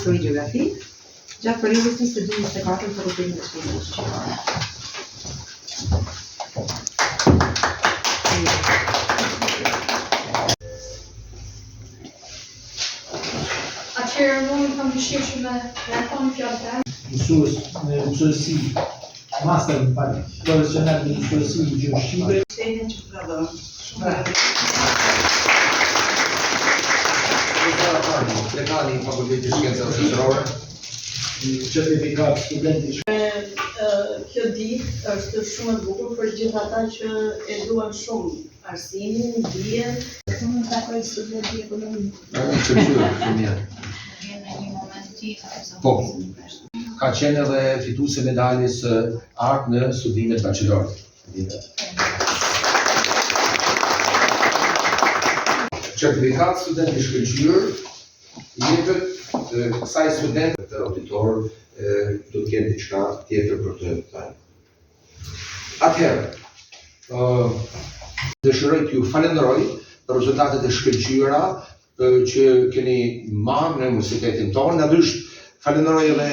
Histori Gjeografi, gjatë periudhës 22-24 të rrugimit të shkollës shqiptare. Atëherë unë kam dëshirë që me reakon fjallë të Mësues në mësuesi master në fakt profesional në mësuesi gjuhëshqipe. Shtetin që prodhon. Dekani i Fakultetit të Shkencave Shoqërore. Certifikat studenti. Kjo ditë është shumë e bukur për gjithë ata që e duan shumë arsimin, dijen. Unë takoj studenti ekonomi. Po, ka qenë edhe fituese medaljes art në studimet bachelor. Certifikat student i shkëlqyer jepet kësaj student të auditor do të kenë diçka tjetër për të thënë. Atëherë, dëshiroj t'ju falenderoj për rezultatet e shkëlqyera që keni marrë në universitetin tonë. Natyrisht falenderoj edhe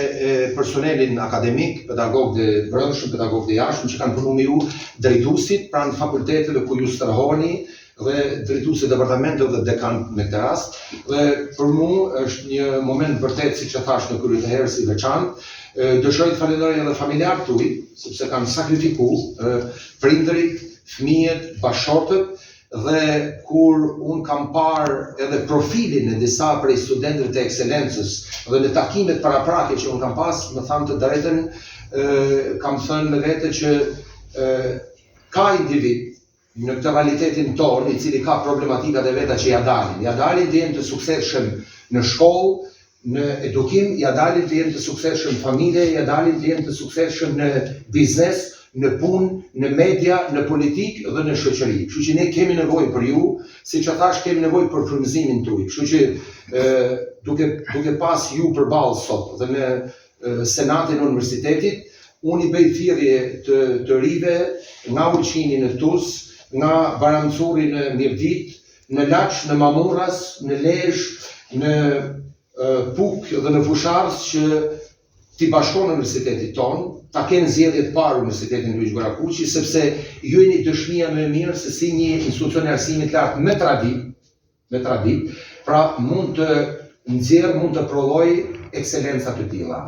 personelin akademik, pedagogët e brendshëm, pedagogët e jashtëm që kanë punuar me ju, drejtuesit pranë fakulteteve ku ju strehoni, dhe drejtuesi i departamentit dhe dekan në këtë rast. Dhe për mua është një moment vërtet, siç e thash në krye të herës, i veçantë. Dëshiroj të falenderoj edhe familjarët tuaj, sepse kanë sakrifikuar prindërit, fëmijët, bashkëshortët, dhe kur unë kam parë edhe profilin e disa prej studentëve të ekselencës dhe në takimet paraprake që unë kam pas, më thanë të drejtën, kam thënë me vete që ka individ në këtë realitetin tonë, i cili ka problematikat e veta që ja dalin të jenë të suksesshëm në shkollë, në edukim, ja dalin të jenë të suksesshëm në familje, ja dalin të jenë të suksesshëm në biznes, në punë, në media, në politikë dhe në shoqëri. Kështu që ne kemi nevojë për ju, siç e thash, kemi nevojë për frymëzimin tuaj. Kështu që duke pas ju përballë sot dhe në senatin e universitetit, unë i bëj thirrje të rive nga Ulqini në Tuz, nga Barancuri në Mirdit, në Laç, në Mamurras, në Lezhë, në Puk dhe në Fusharës që t'i bashkon në universitetit tonë, ta kenë zgjedhjet parë Universitetin Luiç Gorakuqi, sepse ju jeni dëshmia më e mirë se si një institucion e arsimit lartë me tradit, pra mund të nxjerrë, mund të prodhojë ekselencë të tilla.